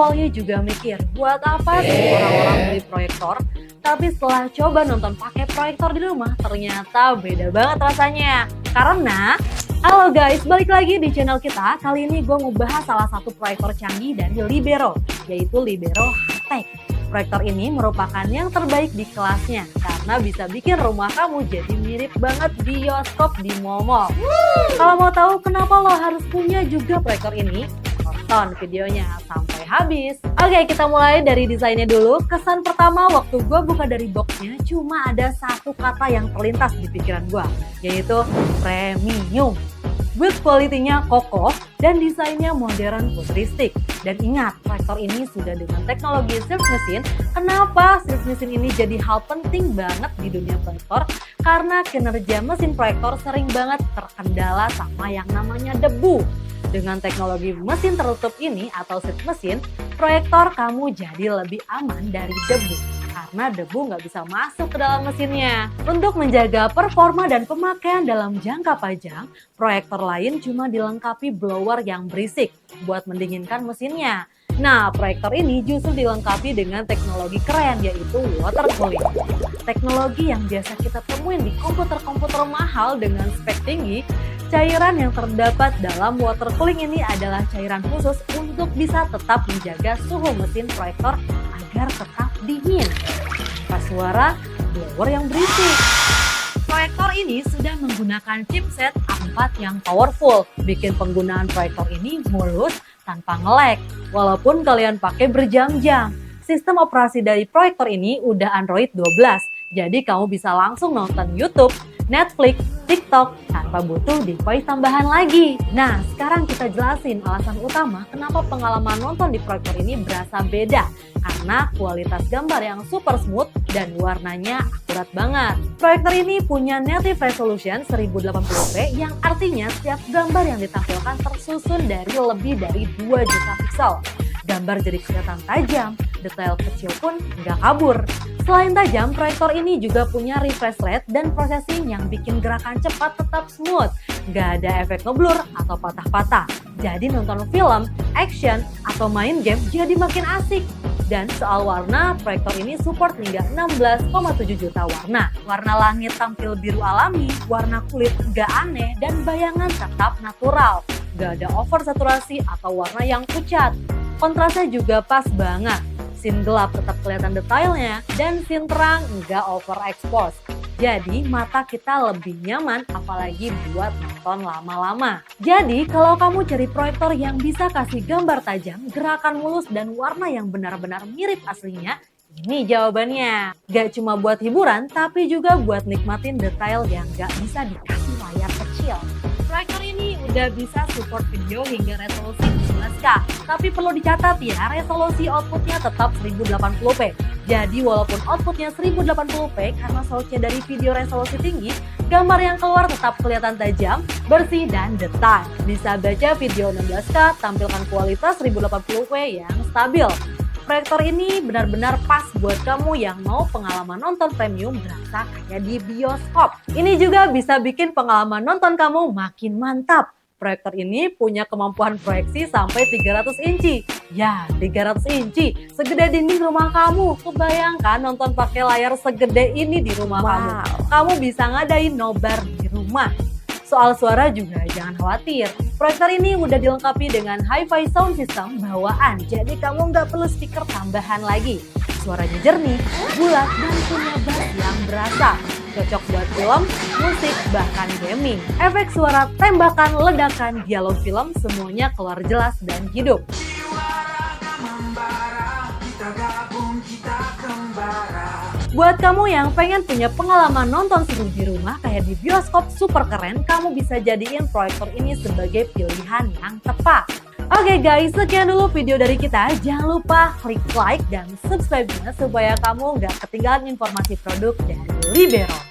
awalnya juga mikir, buat apa sih orang-orang beli proyektor? Tapi setelah coba nonton pakai proyektor di rumah, ternyata beda banget rasanya. Karena, halo guys, balik lagi di channel kita. Kali ini gue mau bahas salah satu proyektor canggih dari Libero, yaitu Libero Hightech. Proyektor ini merupakan yang terbaik di kelasnya karena bisa bikin rumah kamu jadi mirip banget bioskop di mall-mall. Kalau mau tahu kenapa lo harus punya juga proyektor ini, tonton videonya sampai habis. Oke, kita mulai dari desainnya dulu. Kesan pertama waktu gue buka dari boxnya cuma ada satu kata yang terlintas di pikiran gue, yaitu premium. Build quality-nya kokoh dan desainnya modern futuristik. Dan ingat, proyektor ini sudah dengan teknologi Surf Machine. Kenapa Surf Machine ini jadi hal penting banget di dunia proyektor? Karena kinerja mesin proyektor sering banget terkendala sama yang namanya debu. Dengan teknologi mesin tertutup ini atau Surf Machine, proyektor kamu jadi lebih aman dari debu. Karena debu nggak bisa masuk ke dalam mesinnya. Untuk menjaga performa dan pemakaian dalam jangka panjang, proyektor lain cuma dilengkapi blower yang berisik buat mendinginkan mesinnya. Nah, proyektor ini justru dilengkapi dengan teknologi keren, yaitu water cooling. Teknologi yang biasa kita temuin di komputer-komputer mahal dengan spek tinggi, cairan yang terdapat dalam water cooling ini adalah cairan khusus untuk bisa tetap menjaga suhu mesin proyektor agar tetap dingin. Tanpa suara, blower yang berisik. Proyektor ini sudah menggunakan chipset A4 yang powerful, bikin penggunaan proyektor ini mulus tanpa nge-lag, walaupun kalian pakai berjam-jam. Sistem operasi dari proyektor ini udah Android 12, jadi kamu bisa langsung nonton YouTube, Netflix, TikTok tanpa butuh device tambahan lagi. Nah, sekarang kita jelasin alasan utama kenapa pengalaman nonton di proyektor ini berasa beda. Karena kualitas gambar yang super smooth dan warnanya akurat banget. Proyektor ini punya native resolution 1080p yang artinya setiap gambar yang ditampilkan tersusun dari lebih dari 2 juta pixel. Gambar jadi kelihatan tajam, detail kecil pun nggak kabur. Selain tajam, proyektor ini juga punya refresh rate dan processing yang bikin gerakan cepat tetap smooth. Nggak ada efek ngeblur atau patah-patah. Jadi nonton film, action, atau main game jadi makin asik. Dan soal warna, proyektor ini support hingga 16,7 juta warna. Warna langit tampil biru alami, warna kulit nggak aneh, dan bayangan tetap natural. Nggak ada oversaturasi atau warna yang pucat. Kontrasnya juga pas banget. Scene gelap tetap kelihatan detailnya dan scene terang nggak overexpose. Jadi mata kita lebih nyaman apalagi buat nonton lama-lama. Jadi kalau kamu cari proyektor yang bisa kasih gambar tajam, gerakan mulus dan warna yang benar-benar mirip aslinya, ini jawabannya. Gak cuma buat hiburan tapi juga buat nikmatin detail yang gak bisa dikasih layar kecil. Proyektor ini udah bisa support video hingga resolusi 12K. Tapi perlu dicatat ya, resolusi outputnya tetap 1080p. Jadi walaupun outputnya 1080p karena source-nya dari video resolusi tinggi, gambar yang keluar tetap kelihatan tajam, bersih, dan detail. Bisa baca video 16K, tampilkan kualitas 1080p yang stabil. Proyektor ini benar-benar pas buat kamu yang mau pengalaman nonton premium berasa kayak di bioskop. Ini juga bisa bikin pengalaman nonton kamu makin mantap. Proyektor ini punya kemampuan proyeksi sampai 300 inci. Ya, 300 inci, segede dinding rumah kamu. Kebayangkan nonton pakai layar segede ini di rumah kamu. Kamu bisa ngadain nobar di rumah. Soal suara juga jangan khawatir. Proyektor ini udah dilengkapi dengan hi-fi sound system bawaan, jadi kamu nggak perlu speaker tambahan lagi. Suaranya jernih, bulat, dan punya bass yang berasa. Cocok buat film, musik, bahkan gaming. Efek suara, tembakan, ledakan, dialog film semuanya keluar jelas dan hidup. Buat kamu yang pengen punya pengalaman nonton seru di rumah kayak di bioskop super keren, kamu bisa jadiin proyektor ini sebagai pilihan yang tepat. Oke guys, sekian dulu video dari kita. Jangan lupa klik like dan subscribe-nya supaya kamu nggak ketinggalan informasi produk dari Libero.